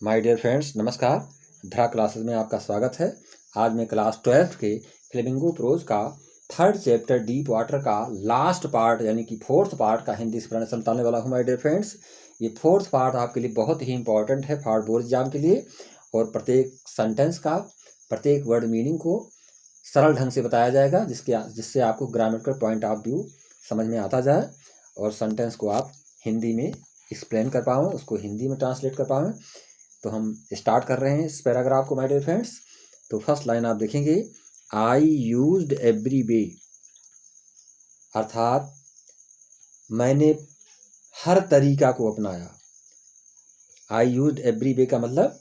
My dear friends, नमस्कार। धरा classes में आपका स्वागत है। आज मैं क्लास 12th के फ्लेमिंगो प्रोज का 3rd चैप्टर डीप वाटर का लास्ट पार्ट यानी कि 4th पार्ट का हिंदी एक्सप्लेनेशन बताने वाला हूँ। माय डियर फ्रेंड्स, ये 4th पार्ट आपके लिए बहुत ही इंपॉर्टेंट है फॉर बोर्ड एग्जाम के लिए, और प्रत्येक सेंटेंस का प्रत्येक वर्ड मीनिंग को सरल ढंग से बताया जाएगा, जिससे आपको ग्रामेटिकल पॉइंट ऑफ व्यू समझ में आता जाए और सेंटेंस को आप हिंदी में एक्सप्लेन कर पाओ, उसको हिंदी में ट्रांसलेट कर पाओ। तो हम स्टार्ट कर रहे हैं इस पैराग्राफ को माय डियर फ्रेंड्स। तो फर्स्ट लाइन आप देखेंगे, आई यूज्ड एवरी वे, अर्थात मैंने हर तरीका को अपनाया। आई यूज्ड एवरी वे का मतलब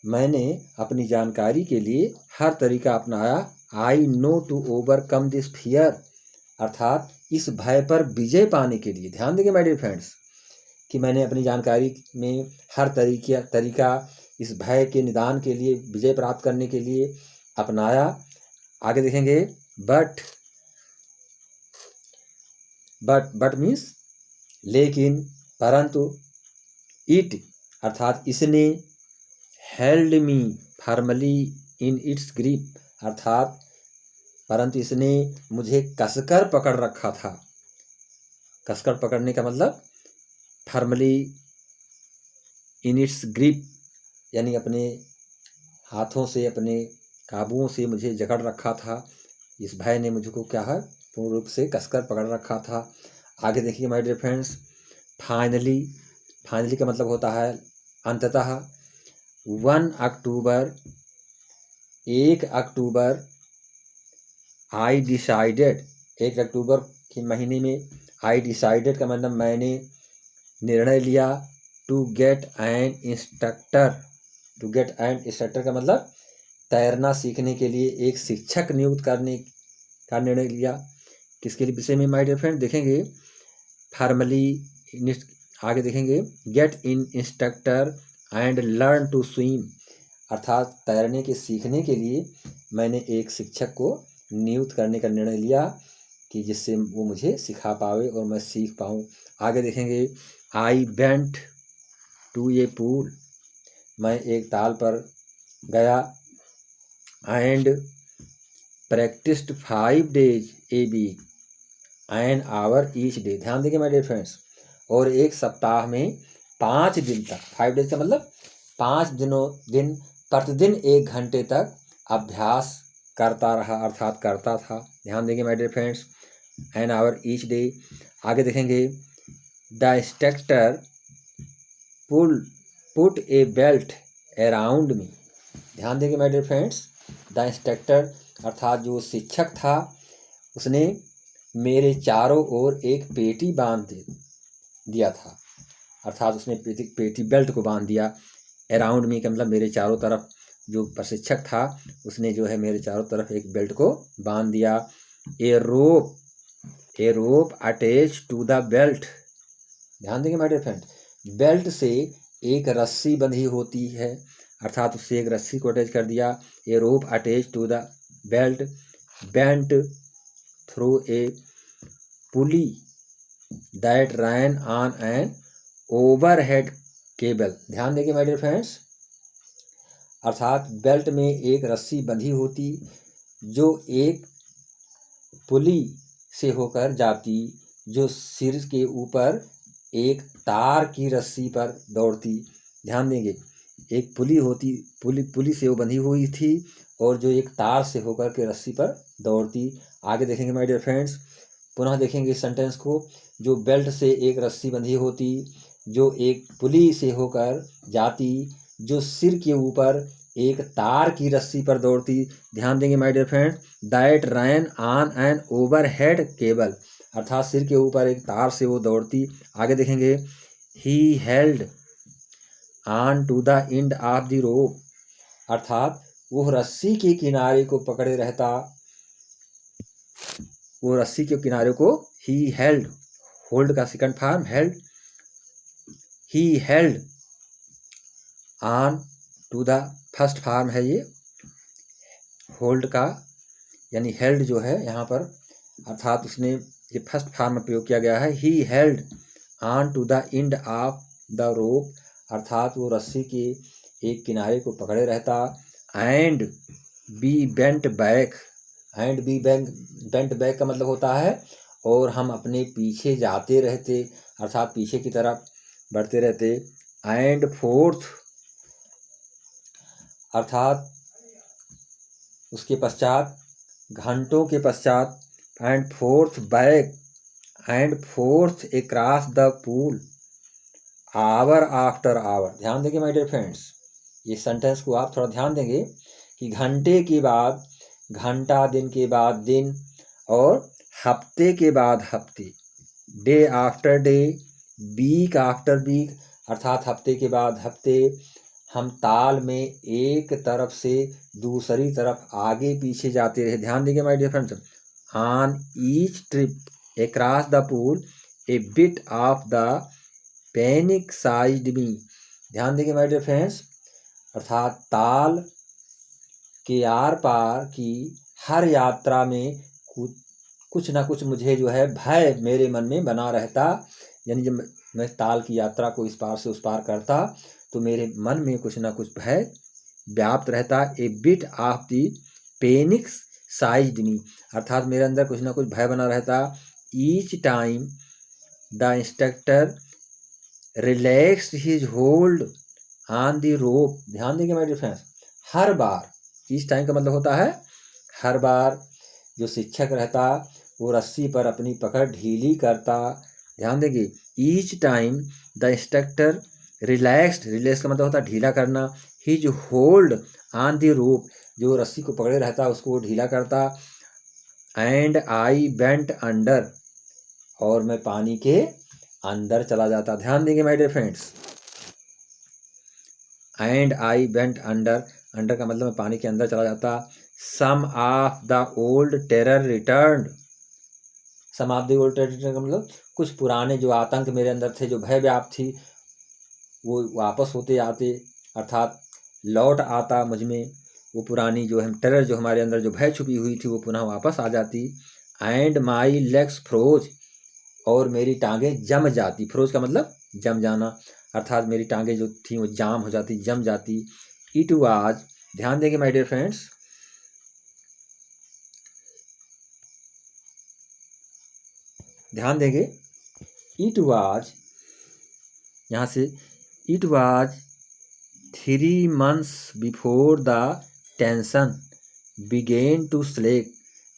मैंने अपनी जानकारी के लिए हर तरीका अपनाया। I know to overcome this fear, अर्थात इस भय पर विजय पाने के लिए। ध्यान देंगे माय डियर फ्रेंड्स कि मैंने अपनी जानकारी में हर तरीका इस भय के निदान के लिए, विजय प्राप्त करने के लिए अपनाया। आगे देखेंगे, बट मीन्स लेकिन, परंतु, इट अर्थात इसने, held me firmly in its grip, अर्थात परंतु इसने मुझे कसकर पकड़ रखा था। कसकर पकड़ने का मतलब फर्मली इन इट्स ग्रिप, यानी अपने हाथों से, अपने काबुओं से मुझे जकड़ रखा था। इस भय ने मुझको क्या है, पूर्ण रूप से कसकर पकड़ रखा था। आगे देखिए माय डियर फ्रेंड्स, फाइनली का मतलब होता है अंततः। 1 अक्टूबर आई डिसाइडेड, 1 अक्टूबर के महीने में आई डिसाइडेड का मतलब मैंने निर्णय लिया। टू गेट एन इंस्ट्रक्टर का मतलब तैरना सीखने के लिए एक शिक्षक नियुक्त करने का निर्णय लिया। किसके लिए विषय में माय डियर फ्रेंड देखेंगे, फॉर्मली। आगे देखेंगे, get an instructor and learn to swim, अर्थात तैरने के सीखने के लिए मैंने एक शिक्षक को नियुक्त करने का निर्णय लिया कि जिससे वो मुझे सिखा पावे और मैं सीख पाऊँ। आगे देखेंगे, I went to a pool, मैं एक ताल पर गया। And practised 5 days a week an hour each day, ध्यान देंगे माय डियर फ्रेंड्स, और एक सप्ताह में 5 दिन तक, 5 days का मतलब 5 दिन प्रतिदिन 1 घंटे तक अभ्यास करता रहा, अर्थात करता था। ध्यान देंगे my dear friends, an hour each day. आगे देखेंगे, the instructor put a belt around me, ध्यान देंगे my dear friends, the instructor अर्थात जो शिक्षक था उसने मेरे चारों ओर एक पेटी बांध दिया था, अर्थात उसने पेटी बेल्ट को बांध दिया। अराउंड मी का मतलब मेरे चारों तरफ, जो प्रशिक्षक था उसने जो है मेरे चारों तरफ एक बेल्ट को बांध दिया। A rope attach to the belt, ध्यान देंगे माय डियर फ्रेंड, बेल्ट से एक रस्सी बंधी होती है, अर्थात उससे एक रस्सी को अटैच कर दिया। A rope attach to the belt bent through a pulley that ran on an overhead cable, ध्यान देंगे माय डियर फ्रेंड्स, अर्थात बेल्ट में एक रस्सी बंधी होती जो एक पुली से होकर जाती, जो सिर के ऊपर एक तार की रस्सी पर दौड़ती। ध्यान देंगे, एक पुली होती, पुली से वो बंधी हुई थी और जो एक तार से होकर के रस्सी पर दौड़ती। आगे देखेंगे माय डियर फ्रेंड्स, पुनः देखेंगे सेंटेंस को, जो बेल्ट से एक रस्सी बंधी होती, जो एक पुली से होकर जाती, जो सिर के ऊपर एक तार की रस्सी पर दौड़ती। ध्यान देंगे my dear friends, that ran on an overhead cable, अर्थात सिर के ऊपर एक तार से वो दौड़ती। आगे देखेंगे, he held on to the end of the rope, अर्थात वो रस्सी के किनारे को पकड़े रहता, वो रस्सी के किनारे को ही हेल्ड, होल्ड का second form held, he held on to the first form है ये होल्ड का, यानी हेल्ड जो है यहाँ पर, अर्थात उसने ये फर्स्ट फॉर्म में प्रयोग किया गया है। He held on to the end of the rope, अर्थात वो रस्सी के एक किनारे को पकड़े रहता। And be bent back, and be bent back का मतलब होता है और हम अपने पीछे जाते रहते, अर्थात पीछे की तरफ बढ़ते रहते। एंड फोर्थ अर्थात उसके पश्चात, घंटों के पश्चात। And forth back, and forth across the pool, hour after hour. ध्यान देंगे माय डियर फ्रेंड्स, ये सेंटेंस को आप थोड़ा ध्यान देंगे कि घंटे के बाद घंटा, दिन के बाद दिन, और हफ्ते के बाद हफ्ते, day after day, week after week, अर्थात हफ्ते के बाद हफ्ते हम ताल में एक तरफ से दूसरी तरफ आगे पीछे जाते रहे। ध्यान देंगे my dear friends, on each trip across the pool a bit of the panic sized me. ध्यान देंगे माय डियर फ्रेंड्स, अर्थात ताल के आर पार की हर यात्रा में कुछ ना कुछ मुझे जो है भय मेरे मन में बना रहता। यानी जब मैं ताल की यात्रा को इस पार से उस पार करता तो मेरे मन में कुछ ना कुछ भय व्याप्त रहता। A bit of the panic sized me, अर्थात मेरे अंदर कुछ ना कुछ भय बना रहता। Each time the instructor relaxed his hold on the rope. ध्यान देंगे माय डियर फ्रेंड्स, हर बार, ईच टाइम का मतलब होता है हर बार जो शिक्षक रहता वो रस्सी पर अपनी पकड़ ढीली करता। ध्यान देंगे, each time the instructor relaxed, relax का मतलब होता है ढीला करना, हिज होल्ड ऑन द रोप, जो रस्सी को पकड़े रहता उसको ढीला करता। एंड आई वेंट अंडर, और मैं पानी के अंदर चला जाता। ध्यान देंगे my dear friends, and I went under, under का मतलब मैं पानी के अंदर चला जाता। Some of the old terror return, some of the old terror का मतलब कुछ पुराने जो आतंक मेरे अंदर थे, जो भय व्याप्त थी, वो वापस होते आते, अर्थात लौट आता मुझ में वो पुरानी जो है टेरर, जो हमारे अंदर जो भय छुपी हुई थी वो पुनः वापस आ जाती। एंड माई लेग्स फ्रोज, और मेरी टांगें जम जाती। फ्रोज का मतलब जम जाना, अर्थात मेरी टांगें जो थी वो जाम हो जाती, जम जाती। इट वाज, ध्यान देंगे माय डियर फ्रेंड्स, ध्यान देंगे, इट वाज, यहाँ से it was 3 months before the tension began to slack.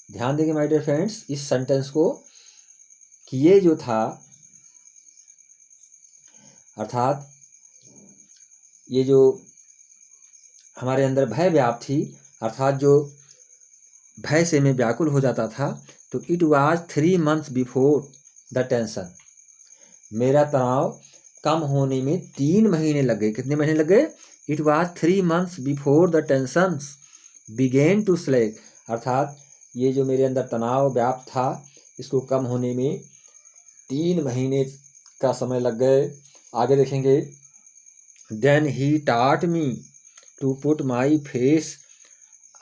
ध्यान देंगे माय डियर फ्रेंड्स इस सेंटेंस को कि ये जो था, अर्थात ये जो हमारे अंदर भय व्याप्त थी, अर्थात जो भय से मैं व्याकुल हो जाता था, तो it was 3 months before the tension, मेरा तनाव कम होने में 3 महीने लग गए। कितने महीने लग गए? It was 3 months before the tension began to slack, अर्थात ये जो मेरे अंदर तनाव व्याप्त था इसको कम होने में 3 महीने का समय लग गए। आगे देखेंगे, then he taught me to put my face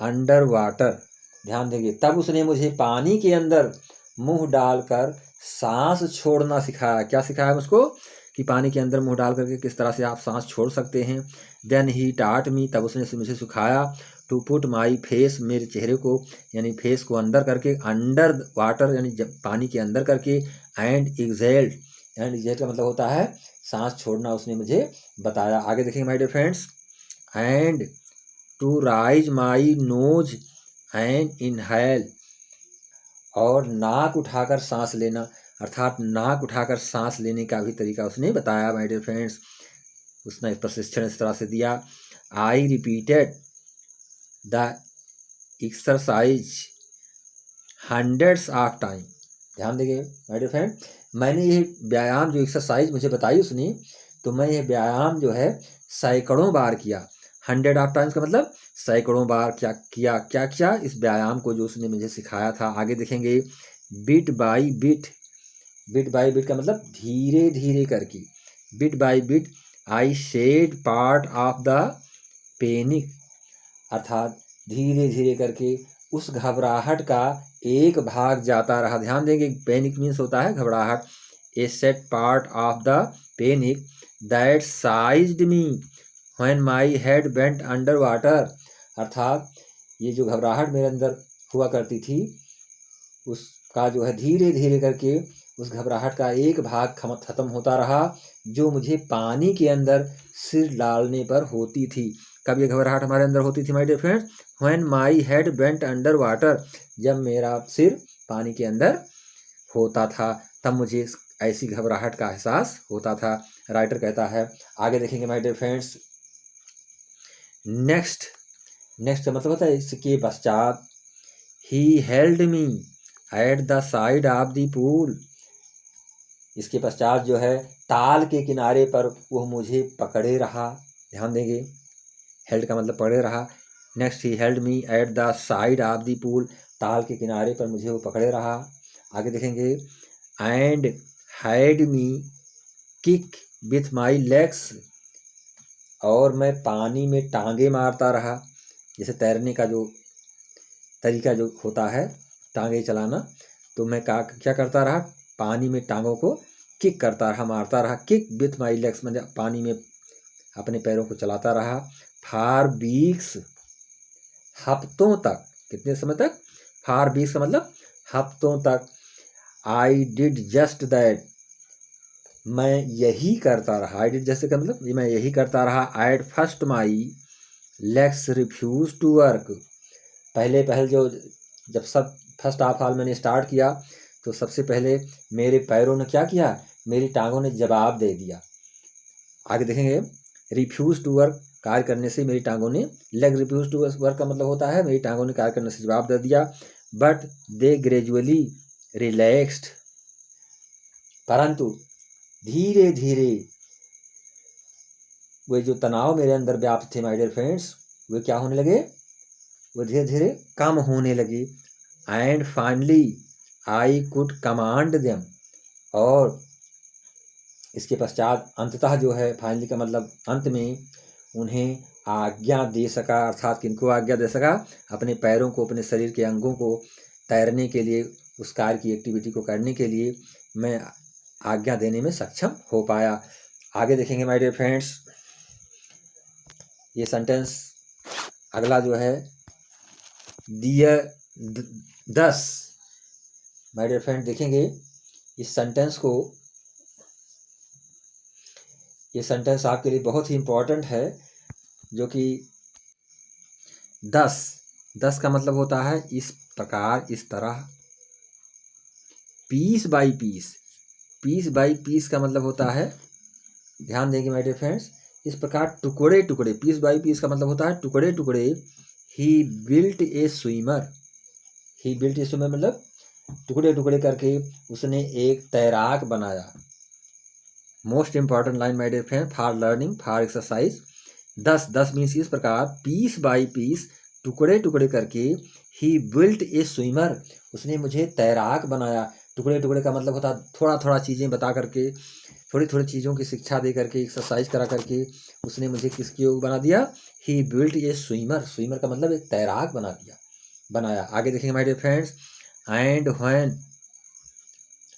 under water. ध्यान देंगे, तब उसने मुझे पानी के अंदर मुंह डालकर सांस छोड़ना सिखाया। क्या सिखाया मुझको? कि पानी के अंदर मुंह डाल करके किस तरह से आप सांस छोड़ सकते हैं। देन ही टाट मी, तब उसने मुझे सिखाया, टू पुट माई फेस, मेरे चेहरे को यानी फेस को अंदर करके, अंडर वाटर यानी पानी के अंदर करके, एंड एक्सहेल्ड, एंड एक्सहेल्ड का मतलब होता है सांस छोड़ना, उसने मुझे बताया। आगे देखेंगे my dear friends, and to raise my nose and inhale, और नाक उठाकर सांस लेना, अर्थात नाक उठाकर सांस लेने का भी तरीका उसने बताया माय डियर फ्रेंड्स। उसने प्रशिक्षण इस तरह से दिया। I repeated the exercise hundreds of time. ध्यान देंगे माय डियर फ्रेंड, मैंने ये व्यायाम जो एक्सरसाइज मुझे बताई उसने, तो मैं ये व्यायाम जो है सैकड़ों बार किया। 100 ऑफ टाइम्स का मतलब सैकड़ों बार क्या किया इस व्यायाम को जो उसने मुझे सिखाया था। आगे देखेंगे, bit by bit, bit by bit का मतलब धीरे धीरे करके, bit by bit I shed part of the panic, अर्थात धीरे धीरे करके उस घबराहट का एक भाग जाता रहा। ध्यान देंगे, पैनिक मीन्स होता है घबराहट। A set part of the panic that sized me when my head bent under water. अर्थात ये जो घबराहट मेरे अंदर हुआ करती थी उसका जो है धीरे धीरे करके उस घबराहट का एक भाग खत्म होता रहा जो मुझे पानी के अंदर सिर डालने पर होती थी। कब ये घबराहट हमारे अंदर होती थी my dear friends? When my head bent under water, जब मेरा सिर पानी के अंदर होता था तब मुझे ऐसी घबराहट का एहसास होता था। राइटर कहता है, आगे देखेंगे माय डियर फ्रेंड्स। नेक्स्ट का मतलब होता है इसके पश्चात, he held me at the side of the pool. इसके पश्चात जो है ताल के किनारे पर वो मुझे पकड़े रहा। ध्यान देंगे, हेल्ड का मतलब पकड़े रहा। Next, he held me at the side of the pool, ताल के किनारे पर मुझे वो पकड़े रहा। आगे देखेंगे, and had me kick with my legs, और मैं पानी में टांगे मारता रहा। जैसे तैरने का जो तरीका जो होता है टांगे चलाना, तो मैं क्या करता रहा, पानी में टांगों को किक करता रहा, मारता रहा। किक विथ माई लेग्स मतलब पानी में अपने पैरों को चलाता रहा। फॉर वीक्स, हफ्तों तक। कितने समय तक? फॉर वीक्स का मतलब हफ्तों तक। आई डिड जस्ट दैट, मैं यही करता रहा। आई डिड जस्ट का मतलब मैं यही करता रहा। I at first my legs refuse to work, पहले जब सब फर्स्ट ऑफ ऑल मैंने स्टार्ट किया तो सबसे पहले मेरे पैरों ने क्या किया, मेरी टांगों ने जवाब दे दिया। आगे देखेंगे, रिफ्यूज टू वर्क, कार्य करने से मेरी टांगों ने, लेग रिफ्यूज टू वर्क का मतलब होता है मेरी टांगों ने कार्य करने से जवाब दे दिया। बट दे ग्रेजुअली रिलैक्स्ड, परंतु धीरे धीरे वे जो तनाव मेरे अंदर व्याप्त थे माय डियर फ्रेंड्स, वे क्या होने लगे, वो धीरे धीरे कम होने लगे। And finally I could command them, और इसके पश्चात अंततः जो है, फाइनली का मतलब अंत में, उन्हें आज्ञा दे सका। अर्थात किनको आज्ञा दे सका? अपने पैरों को, अपने शरीर के अंगों को तैरने के लिए, उस कार्य की एक्टिविटी को करने के लिए मैं आज्ञा देने में सक्षम हो पाया। आगे देखेंगे माय डियर फ्रेंड्स, ये सेंटेंस अगला जो है, डियर दस। माय डियर फ्रेंड देखेंगे इस सेंटेंस को, ये सेंटेंस आपके लिए बहुत ही इम्पोर्टेंट है, जो कि 10 का मतलब होता है इस प्रकार, इस तरह। Piece by piece, piece by piece का मतलब होता है, ध्यान देंगे माय डियर फ्रेंड्स, इस प्रकार टुकड़े टुकड़े। पीस बाय पीस का मतलब होता है टुकड़े टुकड़े। He built a swimmer, he built a swimmer मतलब टुकड़े टुकड़े करके उसने एक तैराक बनाया। Most important line my dear friend, for learning, for exercise. 10 means इस प्रकार, पीस बाय पीस, टुकड़े टुकड़े करके, ही बिल्ट ए स्विमर, उसने मुझे तैराक बनाया। टुकड़े टुकड़े का मतलब होता है थोड़ा थोड़ा चीज़ें बता करके, थोड़ी थोड़ी चीज़ों की शिक्षा दे करके, एक्सरसाइज करा करके उसने मुझे किसके योग बना दिया? He built a swimmer, swimmer का मतलब एक तैराक बना दिया, बनाया। आगे देखेंगे my dear friends, and when,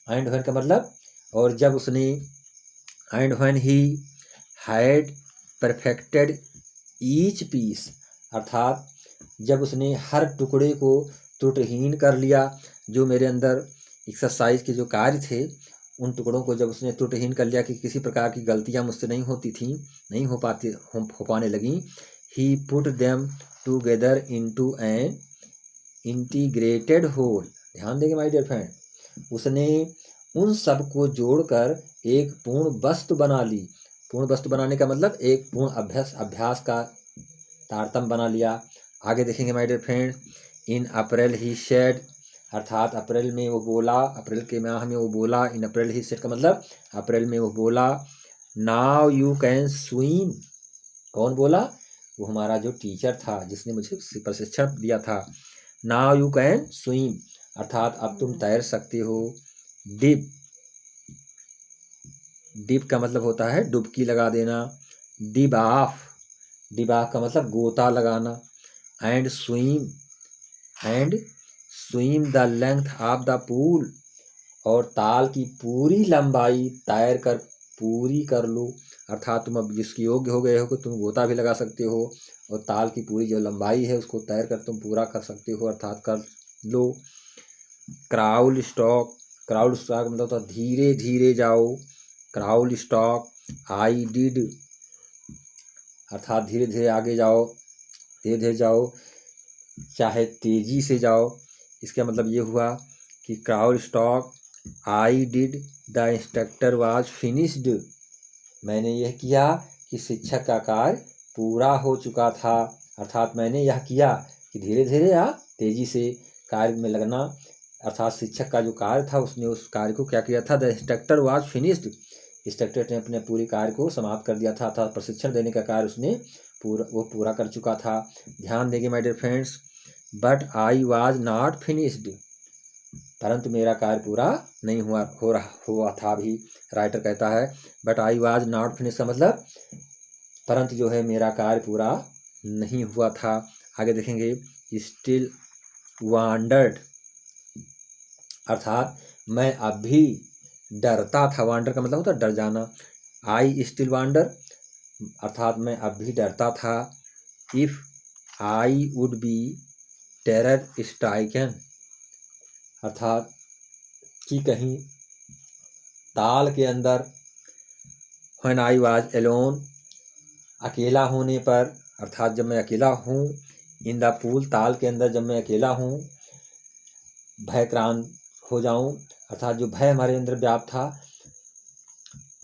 and when का मतलब, और जब उसने, and when he had perfected each piece, अर्थात जब उसने हर टुकड़े को त्रुटिहीन कर लिया, जो मेरे अंदर एक्सरसाइज के जो कार्य थे उन टुकड़ों को जब उसने त्रुटिहीन कर लिया कि किसी प्रकार की गलतियां मुझसे नहीं होती थी, नहीं हो पाने लगी। He put them together into an integrated whole, ध्यान देंगे माय डियर फ्रेंड, उसने उन सब को जोड़कर एक पूर्ण वस्तु बना ली। पूर्ण वस्तु बनाने का मतलब एक पूर्ण अभ्यास का तारतम्य बना लिया। आगे देखेंगे my dear friend, in April he said, अर्थात अप्रैल में वो बोला, अप्रैल के माह में वो बोला। इन अप्रैल ही शेड का मतलब अप्रैल में वो बोला, नाउ यू कैन स्विम। कौन बोला? वो हमारा जो टीचर था जिसने मुझे प्रशिक्षण दिया था। नाउ यू कैन स्विम, अर्थात अब तुम तैर सकते हो। डिप, डिप का मतलब होता है डुबकी लगा देना। डिप ऑफ, डिप ऑफ का मतलब गोता लगाना। And swim, and swim the length of the pool, और ताल की पूरी लंबाई तैर कर पूरी कर लो, अर्थात तुम अब जिसके योग्य हो गए हो कि तुम गोता भी लगा सकते हो और ताल की पूरी जो लंबाई है उसको तैर कर तुम पूरा कर सकते हो, अर्थात कर लो। क्राउल स्टॉक, क्राउल स्टॉक मतलब तो धीरे धीरे जाओ। क्राउल स्टॉक, आई डिड, अर्थात धीरे धीरे आगे जाओ, धीरे धीरे जाओ, चाहे तेजी से जाओ। इसका मतलब ये हुआ कि crawl stock, I did, the instructor was finished, मैंने यह किया कि शिक्षक का कार्य पूरा हो चुका था, अर्थात मैंने यह किया कि धीरे धीरे या तेजी से कार्य में लगना, अर्थात शिक्षक का जो कार्य था उसने उस कार्य को क्या किया था, the instructor was finished, instructor ने अपने पूरे कार्य को समाप्त कर दिया था, अर्थात प्रशिक्षण देने का कार्य उसने पूरा कर चुका था। ध्यान देंगे my dear friends, but I was not finished, परंतु मेरा कार्य पूरा नहीं हुआ था अभी। राइटर कहता है but I was not finish का मतलब परंतु जो है मेरा कार्य पूरा नहीं हुआ था। आगे देखेंगे, स्टिल वांडर्ड, अर्थात मैं अब भी डरता था। वांडर का मतलब होता है डर जाना। आई स्टिल वांडर, अर्थात मैं अब भी डरता था। If I would be terror stricken, अर्थात कि कहीं ताल के अंदर, व्हेन आई वाज एलोन, अकेला होने पर, अर्थात जब मैं अकेला हूँ, इन द पूल, ताल के अंदर जब मैं अकेला हूँ, भयक्रांत हो जाऊं, अर्थात जो भय हमारे अंदर व्याप्त था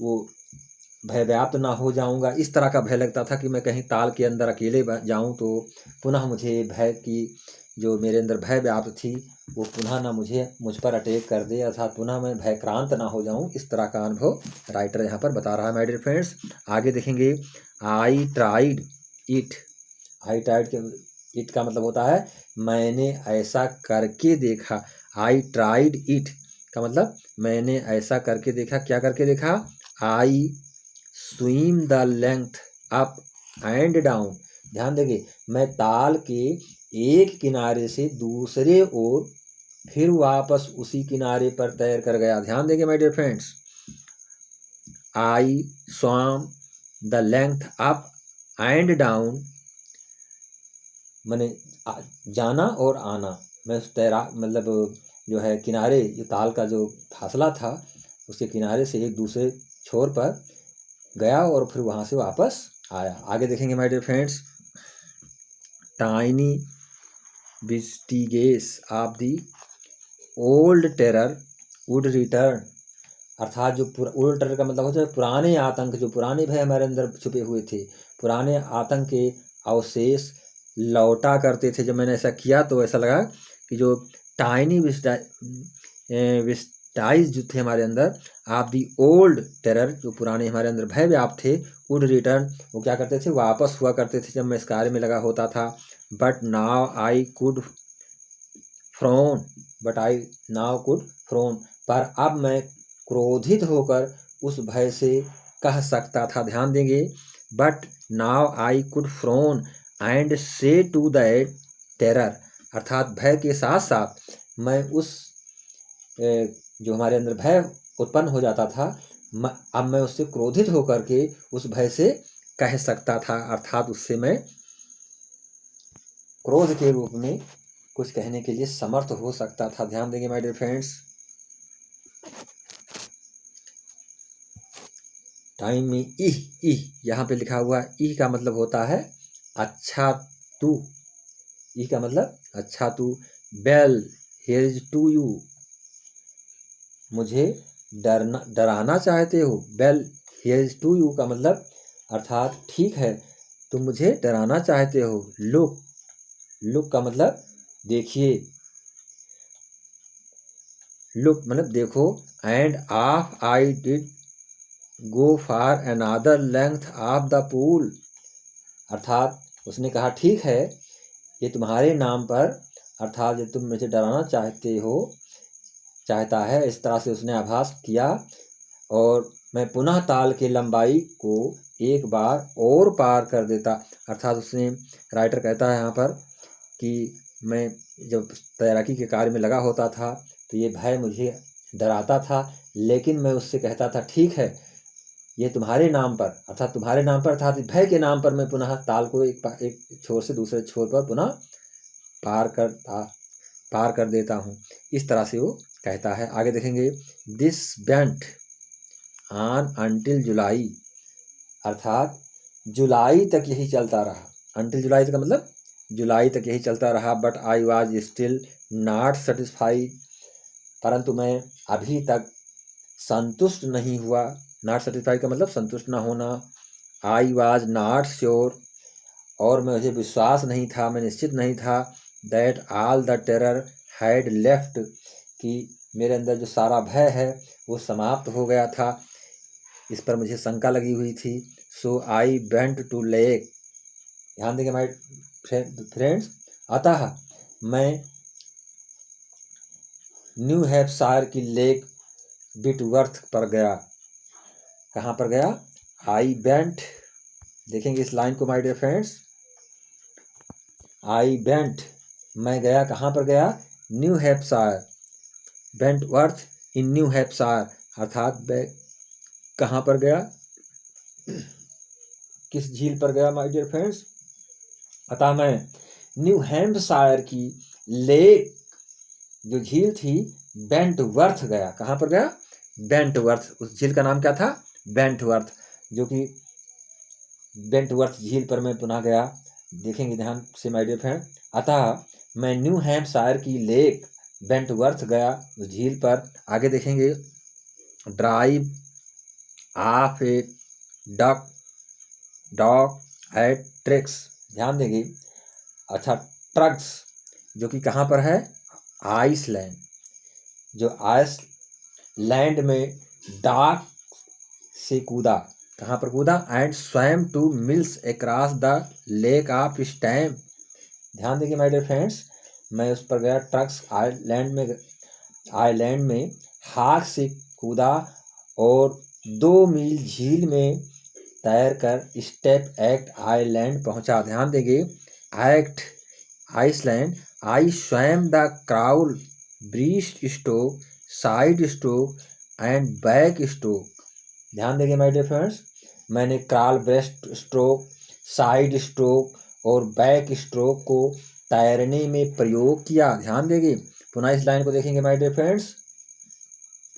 वो भय व्याप्त ना हो जाऊंगा, इस तरह का भय लगता था कि मैं कहीं ताल के अंदर अकेले जाऊं तो पुनः मुझे भय की जो मेरे अंदर भय व्याप्त थी वो पुनः ना मुझ पर अटैक कर दे, अर्थात पुनः मैं भयक्रांत ना हो जाऊं, इस तरह का अनुभव राइटर यहाँ पर बता रहा है माय डियर फ्रेंड्स। आगे देखेंगे, I tried it, I tried के इट का मतलब होता है मैंने ऐसा करके देखा। आई ट्राइड इट का मतलब मैंने ऐसा करके देखा। क्या करके देखा? I swim the length up and down, ध्यान देंगे, मैं ताल के एक किनारे से दूसरे ओर फिर वापस उसी किनारे पर तैर कर गया। ध्यान देंगे my dear friends, I swam the length up and down, मैंने जाना और आना, मैं उस मतलब जो है किनारे, जो ताल का जो फासला था उसके किनारे से एक दूसरे छोर पर गया और फिर वहाँ से वापस आया। आगे देखेंगे my dear friends, tiny vestiges of the old terror would return, अर्थात जो ओल्ड टेरर का मतलब होता है पुराने आतंक, जो पुराने भय हमारे अंदर छुपे हुए थे, पुराने आतंक के अवशेष लौटा करते थे। जब मैंने ऐसा किया तो ऐसा लगा कि जो टाइनी विस्टाइज जो थे हमारे अंदर, आप दी ओल्ड टेरर, जो पुराने हमारे अंदर भय व्याप्त थे, वुड रिटर्न, वो क्या करते थे? वापस हुआ करते थे जब मैं इस कार्य में लगा होता था। But now I could prone, but I now could prone, पर अब मैं क्रोधित होकर उस भय से कह सकता था। ध्यान देंगे, but now I could prone and से टू दैट टेरर, अर्थात भय के साथ साथ मैं उस जो हमारे अंदर भय उत्पन्न हो जाता था, अब मैं उससे क्रोधित होकर के उस भय से कह सकता था, अर्थात उससे मैं क्रोध के रूप में कुछ कहने के लिए समर्थ हो सकता था। ध्यान देंगे माय डियर फ्रेंड्स, टाइम में इह यहाँ पे लिखा हुआ इह का मतलब होता है अच्छा तू, इह का मतलब अच्छा तू। Well here is to you, मुझे डराना चाहते हो। Well here is to you का मतलब अर्थात ठीक है तुम मुझे डराना चाहते हो। लुक, लुक का मतलब देखिए, लुक मतलब देखो। End of I did go for another length of the pool, अर्थात उसने कहा ठीक है ये तुम्हारे नाम पर, अर्थात ये तुम मुझे डराना चाहता है, इस तरह से उसने आभास किया और मैं पुनः ताल की लंबाई को एक बार और पार कर देता। अर्थात उसने, राइटर कहता है यहाँ पर कि मैं जब तैराकी के कार्य में लगा होता था तो ये भय मुझे डराता था, लेकिन मैं उससे कहता था ठीक है ये तुम्हारे नाम पर, अर्थात तुम्हारे नाम पर अर्थात भय के नाम पर मैं पुनः ताल को एक छोर से दूसरे छोर पर पुनः पार कर देता हूँ। इस तरह से वो कहता है। आगे देखेंगे, दिस वेंट ऑन अंटिल जुलाई, अर्थात जुलाई तक यही चलता रहा। अंटिल जुलाई तक का मतलब जुलाई तक यही चलता रहा। But I was still not satisfied, परंतु मैं अभी तक संतुष्ट नहीं हुआ। नॉट सेटिस्फाइड का मतलब संतुष्ट ना होना। आई वॉज नॉट श्योर, और मुझे विश्वास नहीं था, मैं निश्चित नहीं था, that all the terror had left, कि मेरे अंदर जो सारा भय है वो समाप्त हो गया था। इस पर मुझे शंका लगी हुई थी। सो आई वेंट टू लेक, ध्यान देंगे माय फ्रेंड्स, अतः मैं न्यू हैम्पशायर की लेक बिटवर्थ पर गया। कहाँ पर गया? आई वेंट, देखेंगे इस लाइन को my dear friends, I went, मैं गया, कहाँ पर गया? New Hampshire, Wentworth in New Hampshire, अर्थात कहाँ पर गया? किस झील पर गया माय डियर फ्रेंड्स? अतः मैं न्यू हैम्पशायर की लेक जो झील थी बेंटवर्थ गया। कहाँ पर गया? बेंटवर्थ। उस झील का नाम क्या था? बेंटवर्थ, जो कि बेंटवर्थ झील पर मैं पुनः गया। देखेंगे ध्यान से माय डियर फ्रेंड, अतः मैं न्यू हैम्पशायर की लेक बेंटवर्थ गया, उस झील पर। आगे देखेंगे, dive off a dock at Triggs, ध्यान देंगे, अच्छा ट्रक्स जो कि कहाँ पर है? आइसलैंड, जो आइसलैंड में डॉक से कूदा। कहाँ पर कूदा? And swam two miles across the lake of Stamp, ध्यान देंगे माय डियर फ्रेंड्स, मैं उस पर गया। ट्रक्स आइलैंड में हाक से कूदा और 2 मील झील में तैर कर स्टेप एक्ट आइलैंड पहुंचा। ध्यान देंगे, act Island, I swam the crawl, breast stroke, side stroke and back stroke. ध्यान देंगे माय डियर फ्रेंड्स, मैंने crawl, breast stroke, side stroke और बैक स्ट्रोक को तैरने में प्रयोग किया। ध्यान देंगे, पुनः इस लाइन को देखेंगे माय डियर फ्रेंड्स,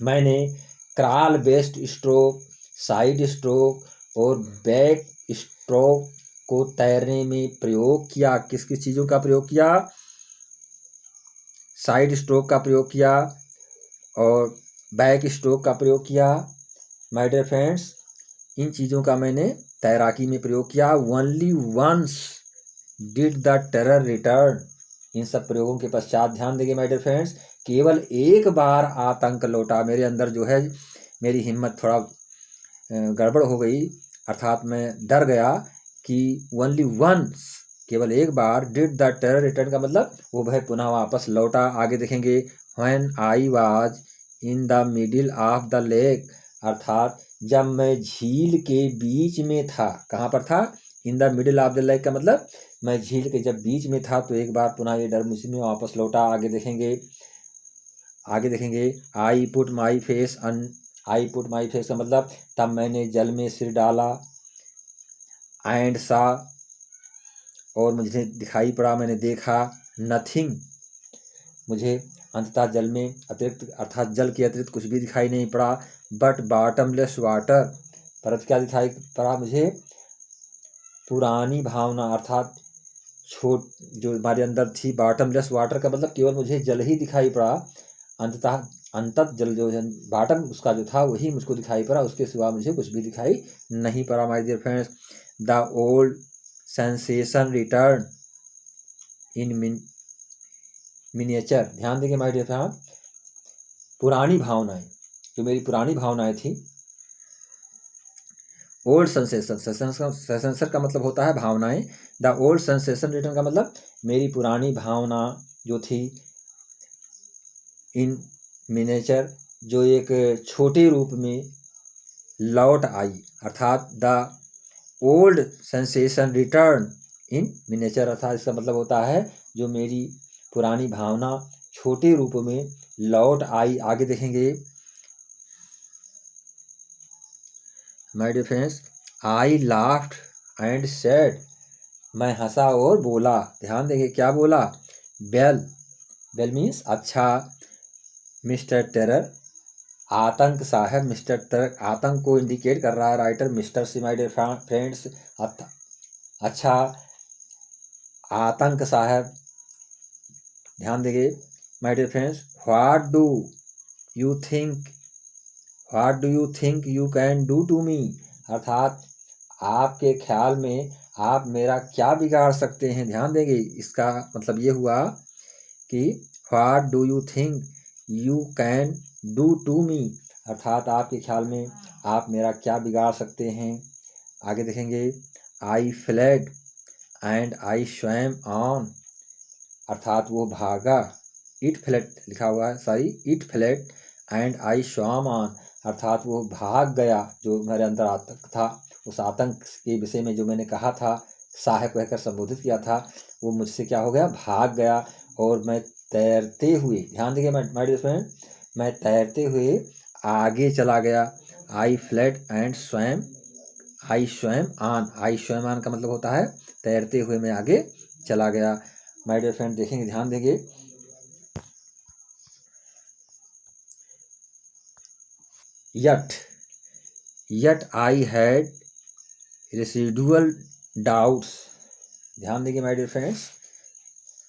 मैंने crawl, breast stroke, side stroke और बैक स्ट्रोक को तैरने में प्रयोग किया। किस किस चीज़ों का प्रयोग किया? साइड स्ट्रोक का प्रयोग किया और बैक स्ट्रोक का प्रयोग किया। माय डियर फ्रेंड्स, इन चीज़ों का मैंने तैराकी में प्रयोग किया। Only once did the terror return, इन सब प्रयोगों के पश्चात, ध्यान देंगे माय डियर फ्रेंड्स, केवल एक बार आतंक लौटा। मेरे अंदर जो है, मेरी हिम्मत थोड़ा गड़बड़ हो गई, अर्थात मैं डर गया कि ओनली वंस, केवल एक बार, डिड द टेरर रिटर्न का मतलब वो भय पुनः वापस लौटा। आगे देखेंगे, when I was in the middle of the lake, अर्थात जब मैं झील के बीच में था। कहाँ पर था? In the middle of the lake का मतलब मैं झील के जब बीच में था तो एक बार पुनः ये डर मुझ में वापस लौटा। आगे देखेंगे, आई पुट माई फेस का मतलब तब मैंने जल में सिर डाला। एंड सा, और मुझे दिखाई पड़ा, मैंने देखा। नथिंग, मुझे अंततः जल में अतिरिक्त, अर्थात जल के अतिरिक्त कुछ भी दिखाई नहीं पड़ा। बट बॉटमलेस वाटर, परंतु क्या दिखाई पड़ा मुझे? पुरानी भावना, अर्थात जो हमारे अंदर थी। बॉटमलेस वाटर का मतलब केवल मुझे जल ही दिखाई पड़ा। अंततः जल जो है, बॉटम उसका जो था वही मुझको दिखाई पड़ा, उसके सिवा मुझे कुछ भी दिखाई नहीं पड़ा my dear friends. The old sensation return in miniature, ध्यान देंगे माय डियर फ्रेंड, पुरानी भावनाएं, जो मेरी पुरानी भावनाएं थी। ओल्ड सेंसेशन, सेंसेशन का मतलब होता है भावनाएं। द ओल्ड सेंसेशन रिटर्न का मतलब मेरी पुरानी भावना जो थी, इन मिनिएचर, जो एक छोटे रूप में लौट आई, अर्थात the old sensation return in miniature, अर्थात इसका मतलब होता है जो मेरी पुरानी भावना छोटे रूप में लौट आई। आगे देखेंगे, my dear friends, I laughed and said, मैं हंसा और बोला। ध्यान देंगे क्या बोला, वेल, वेल मीन्स अच्छा, मिस्टर टेरर, आतंक साहब, मिस्टर टेरर आतंक को इंडिकेट कर रहा है राइटर, मिस्टर से माय डियर फ्रेंड्स, अच्छा आतंक साहब। ध्यान देंगे my dear friends, what do you think, what do you think you can do to me, अर्थात आपके ख्याल में आप मेरा क्या बिगाड़ सकते हैं। ध्यान देंगे इसका मतलब ये हुआ कि what do you think you can do to me, अर्थात आपके ख्याल में आप मेरा क्या बिगाड़ सकते हैं। आगे देखेंगे, I fled and I swam on, अर्थात वो भागा, इट फ्लेड लिखा हुआ है, sorry it fled and I swam on, अर्थात वो भाग गया, जो मेरे अंदर आतंक था, उस आतंक के विषय में जो मैंने कहा था, साहब कहकर संबोधित किया था, वो मुझसे क्या हो गया, भाग गया। और मैं तैरते हुए, ध्यान देंगे माय डियर फ्रेंड, मैं तैरते हुए आगे चला गया। I fled and swam, I swam on, I swam on का मतलब होता है तैरते हुए मैं आगे चला गया। माय डियर फ्रेंड देखेंगे, ध्यान देंगे, yet I had residual doubts, ध्यान देंगे my dear friends,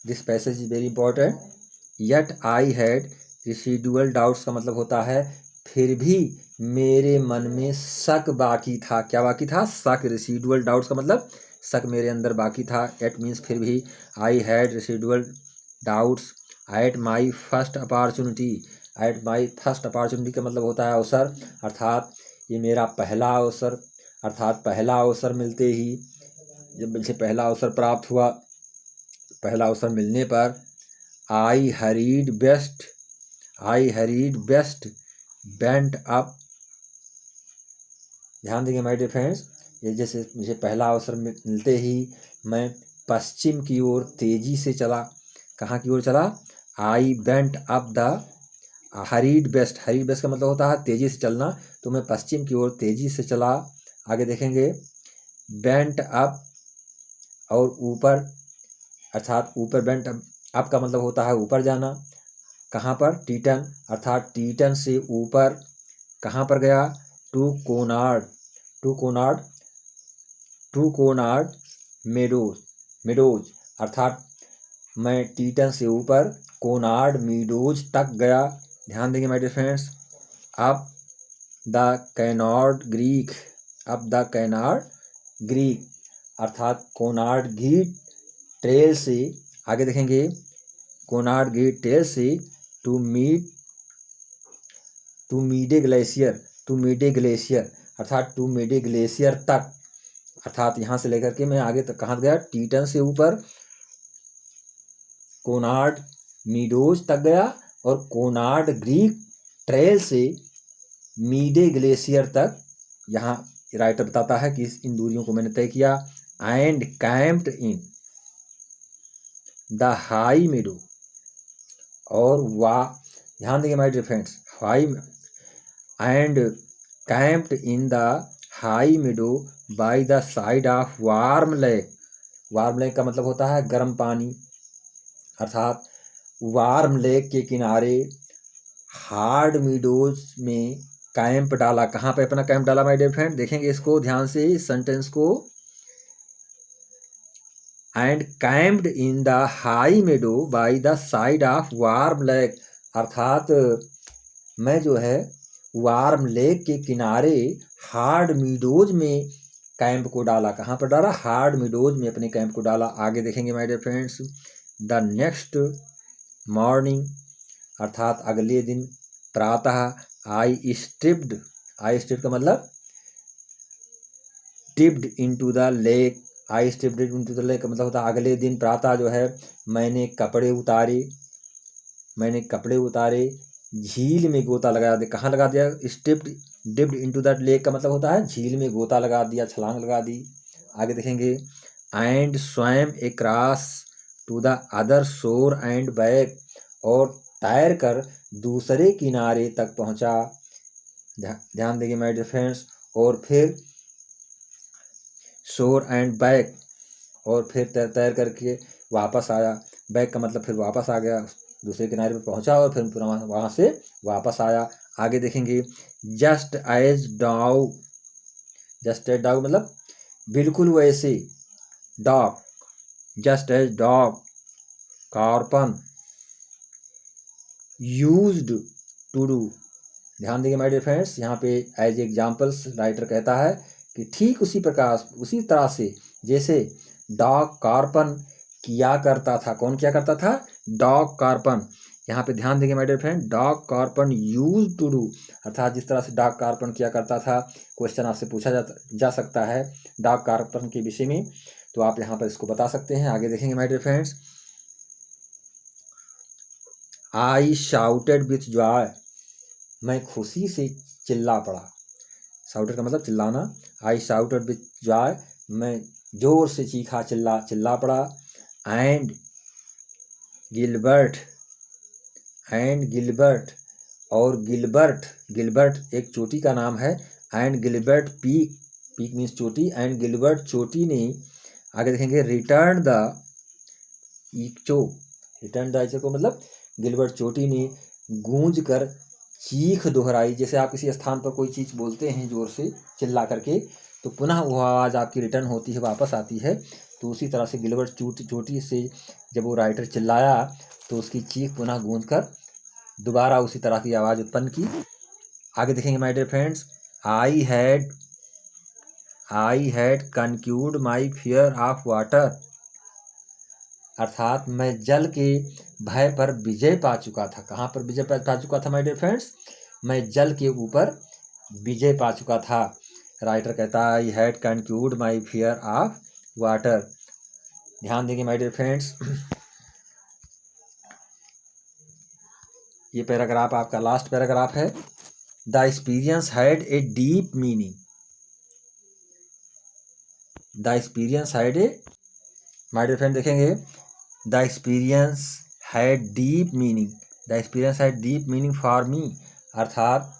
this passage is very important. yet I had residual doubts का मतलब होता है फिर भी मेरे मन में शक बाकी था। क्या बाकी था, शक। रेसिडुअल डाउट्स का मतलब शक मेरे अंदर बाकी था। एट मीन्स फिर भी। I had residual doubts at my first opportunity, at my first opportunity का मतलब होता है अवसर, अर्थात ये मेरा पहला अवसर, अर्थात पहला अवसर मिलते ही, जब मुझे पहला अवसर प्राप्त हुआ, पहला अवसर मिलने पर आई हरीड बेस्ट बेंट अप, ध्यान देंगे माय डियर फ्रेंड्स, ये जैसे मुझे पहला अवसर मिलते ही मैं पश्चिम की ओर तेजी से चला। कहाँ की ओर चला, I went up the hurried west, hurried west का मतलब होता है तेजी से चलना, तो मैं पश्चिम की ओर तेजी से चला। आगे देखेंगे, बेंट अप और ऊपर, अर्थात ऊपर, बेंट अप का मतलब होता है ऊपर जाना। कहाँ पर, टीटन, अर्थात टीटन से ऊपर कहाँ पर गया, to Conrad, to Conrad, to Conrad meadows, अर्थात मैं टीटन से ऊपर कोनार्ड मीडोज तक गया। ध्यान देंगे my dear friends, up the Conrad creek, up the Conrad creek, अर्थात कोनार्ड गीट ट्रेल से, आगे देखेंगे, कोनार्ड गीट ट्रेल से टू मीडे ग्लेशियर, अर्थात टू मीडे ग्लेशियर तक, अर्थात यहाँ से लेकर के मैं आगे तक कहाँ गया, टीटन से ऊपर कोनार्ड मीडोज तक गया, और कोनार्ड ग्रीक ट्रेल से मीडे ग्लेशियर तक, यहाँ राइटर बताता है कि इन दूरियों को मैंने तय किया। And camped in the high meadow, और ध्यान देंगे my dear friends, high and camped in the high meadow by the side of Warm Lake, Warm Lake का मतलब होता है गर्म पानी, अर्थात वार्म लेक के किनारे हार्ड मीडोज में कैंप डाला। कहाँ पे अपना कैंप डाला माय डियर फ्रेंड, देखेंगे इसको ध्यान से, इस सेंटेंस को, and camped in the high meadow by the side of Warm Lake, अर्थात मैं जो है वार्म लेक के किनारे हार्ड मीडोज में कैंप को डाला। कहाँ पर डाला, हार्ड मीडोज में अपने कैंप को डाला। आगे देखेंगे my dear friends, the next morning, अर्थात अगले दिन प्रातः, आई स्ट्रिप्ड का मतलब dipped into the lake, I stepped into the lake का मतलब होता है अगले दिन प्रातः जो है मैंने कपड़े उतारे, झील में गोता लगा दिया। कहाँ लगा दिया, stepped dipped into the lake का मतलब होता है झील में गोता लगा दिया, छलांग लगा दी। आगे देखेंगे, and swam across to the other shore and back, और तैर कर दूसरे किनारे तक पहुंचा। ध्यान देंगे माय डियर फ्रेंड्स, और फिर शोर एंड बैक, और फिर तैर करके वापस आया। बैक का मतलब फिर वापस आ गया, दूसरे किनारे पर पहुंचा और फिर वहाँ से वापस आया। आगे देखेंगे just as Doug, just as Doug मतलब बिल्कुल वैसे, Doug, just as Doug Corpron used to do. ध्यान देंगे माय डियर फ्रेंड्स, यहाँ पे एज एग्जाम्पल्स राइटर कहता है कि ठीक उसी प्रकार, उसी तरह से जैसे डॉग कार्पन किया करता था। कौन किया करता था? Doug Corpron. यहाँ पे ध्यान देंगे my dear friend, Doug Corpron use to do, अर्थात जिस तरह से डॉग कार्पन किया करता था। क्वेश्चन आपसे पूछा जा सकता है डॉग कार्पन के विषय में, तो आप यहाँ पर इसको बता सकते हैं। आगे देखेंगे my dear friends, I shouted with joy, मैं खुशी से चिल्ला पड़ा। शाउटेड का मतलब चिल्लाना। आई शाउटेड विथ जॉय, मैं जोर से चीखा, चिल्ला पड़ा। एंड गिलबर्ट, एंड गिलबर्ट, और गिलबर्ट, गिलबर्ट एक चोटी का नाम है। And Gilbert peak, peak means चोटी, एंड गिलबर्ट चोटी ने, आगे देखेंगे return the echo, return the echo मतलब गिलबर्ट चोटी ने गूंज कर चीख दोहराई। जैसे आप किसी स्थान पर कोई चीज़ बोलते हैं जोर से चिल्ला करके, तो पुनः वो आवाज़ आपकी रिटर्न होती है, वापस आती है। तो उसी तरह से गिलबर्ट चोटी से जब वो राइटर चिल्लाया तो उसकी चीख पुनः गूंज कर दोबारा उसी तरह की आवाज़ उत्पन्न की। आगे देखेंगे my dear friends, I had conquered my fear of water, अर्थात मैं जल के भय पर विजय पा चुका था। कहाँ पर विजय पा चुका था माय डियर फ्रेंड्स? मैं जल के ऊपर विजय पा चुका था। राइटर कहता है I had conquered my fear of water. ध्यान देंगे माय डियर फ्रेंड्स, ये पैराग्राफ आपका लास्ट पैराग्राफ है। The experience had a deep meaning, the experience had a, my dear friend देखेंगे, the experience had deep meaning, the experience had deep meaning for me, अर्थात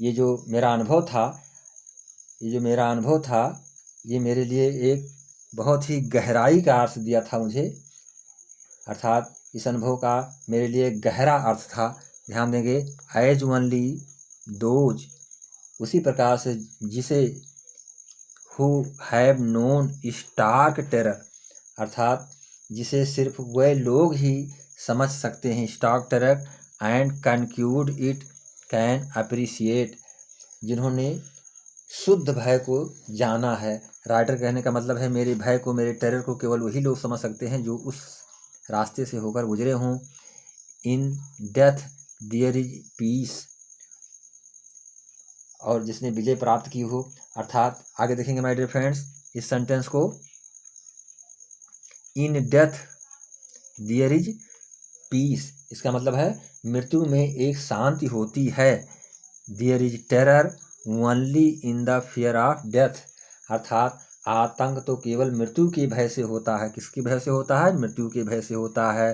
ये जो मेरा अनुभव था, ये मेरे लिए एक बहुत ही गहराई का अर्थ दिया था मुझे, अर्थात इस अनुभव का मेरे लिए गहरा अर्थ था। ध्यान देंगे, एज ओनली दोज, उसी प्रकार से जिसे who have known stark terror, अर्थात जिसे सिर्फ वह लोग ही समझ सकते हैं stark terror, and conquered it can appreciate, जिन्होंने शुद्ध भय को जाना है। राइटर कहने का मतलब है मेरे भय को, मेरे टेरर को केवल वही लोग समझ सकते हैं जो उस रास्ते से होकर गुजरे हों। In death there is peace, और जिसने विजय प्राप्त की हो, अर्थात आगे देखेंगे माय डियर फ्रेंड्स इस सेंटेंस को, in death there is peace, इसका मतलब है मृत्यु में एक शांति होती है। There is terror only in the fear of death, अर्थात आतंक तो केवल मृत्यु के भय से होता है। किसकी भय से होता है? मृत्यु के भय से होता है।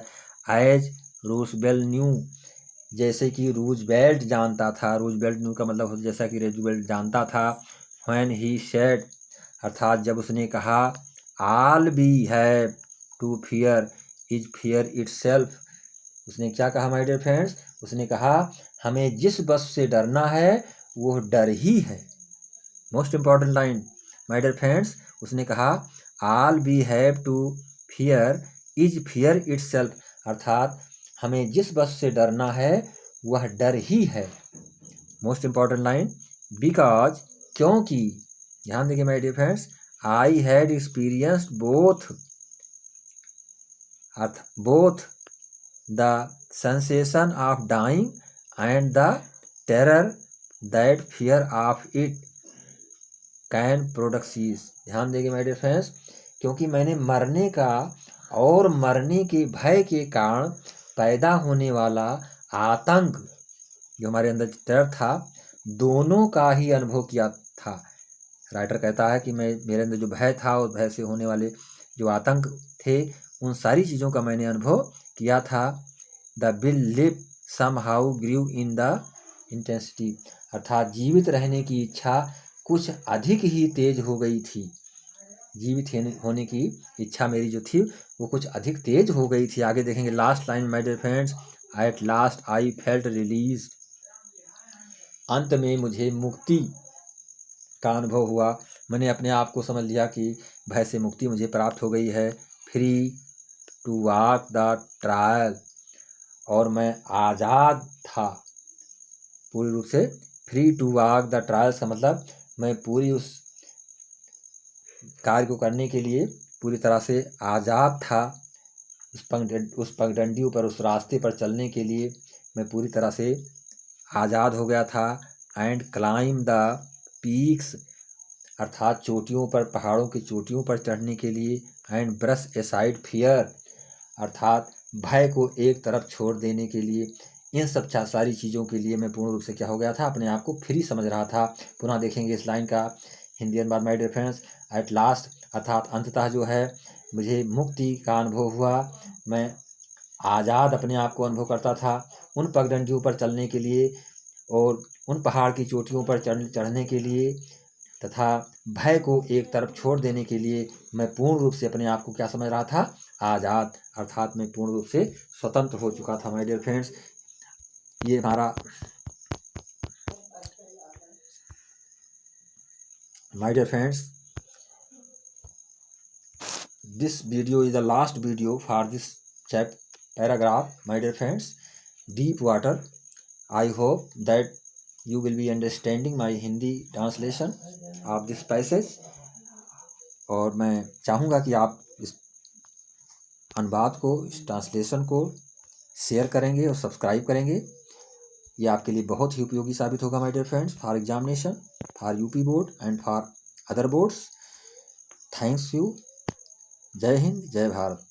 एज रूजवेल्ट न्यू, जैसे कि रूजवेल्ट जानता था, रूजवेल्ट न्यू का मतलब जैसा कि रूजवेल्ट जानता था। व्हेन ही सेड, अर्थात जब उसने कहा, all we have to fear is fear itself, उसने क्या कहा माय डियर फ्रेंड्स? उसने कहा हमें जिस वस्तु से डरना है वो डर ही है। Most important line my dear friends, उसने कहा all we have to fear is fear itself, अर्थात हमें जिस वस्तु से डरना है वह डर ही है। मोस्ट इंपॉर्टेंट लाइन, बिकॉज, क्योंकि, ध्यान देंगे my dear friends, I had experienced both the sensation of dying and the terror that fear of it can produces. ध्यान देंगे माय डियर फ्रेंड्स, क्योंकि मैंने मरने का और मरने के भय के कारण पैदा होने वाला आतंक, जो हमारे अंदर टेरर था, दोनों का ही अनुभव किया था। राइटर कहता है कि मेरे अंदर जो भय था और भय से होने वाले जो आतंक थे, उन सारी चीज़ों का मैंने अनुभव किया था। The belief somehow grew in the intensity, अर्थात जीवित रहने की इच्छा कुछ अधिक ही तेज हो गई थी। जीवित होने की इच्छा मेरी जो थी वो कुछ अधिक तेज हो गई थी। आगे देखेंगे last line my dear friends, at last I felt release. अंत में मुझे मुक्ति का अनुभव हुआ। मैंने अपने आप को समझ लिया कि भय से मुक्ति मुझे प्राप्त हो गई है। Free to walk the trail, और मैं आज़ाद था पूरी रूप से। Free to walk the trails का मतलब मैं पूरी उस कार्य को करने के लिए पूरी तरह से आज़ाद था। उस पगडंडियों पर, उस रास्ते पर चलने के लिए मैं पूरी तरह से आज़ाद हो गया था। एंड क्लाइम द पीक्स, अर्थात चोटियों पर, पहाड़ों की चोटियों पर चढ़ने के लिए। एंड ब्रश एसाइड फियर, अर्थात भय को एक तरफ छोड़ देने के लिए। इन सब सारी चीज़ों के लिए मैं पूर्ण रूप से क्या हो गया था, अपने आप को फ्री समझ रहा था। पुनः देखेंगे इस लाइन का हिंदी अनुवाद my dear friends. At last, अर्थात अंततः जो है मुझे मुक्ति का अनुभव हुआ। मैं आज़ाद अपने आप को अनुभव करता था उन पगडंडियों पर चलने के लिए और उन पहाड़ की चोटियों पर चढ़ने के लिए, तथा भय को एक तरफ छोड़ देने के लिए मैं पूर्ण रूप से अपने आप को क्या समझ रहा था, आज़ाद, अर्थात मैं पूर्ण रूप से स्वतंत्र हो चुका था माय डियर फ्रेंड्स। ये हमारा my dear friends, this video is the last video for this paragraph my dear friends, deep water. I hope that you will be understanding my Hindi translation of this passage। और मैं चाहूँगा कि आप इस अनुवाद को, इस ट्रांसलेशन को शेयर करेंगे और सब्सक्राइब करेंगे। ये आपके लिए बहुत ही उपयोगी साबित होगा my dear friends, for examination, for UP board and for other boards. Thanks you. जय हिंद, जय भारत।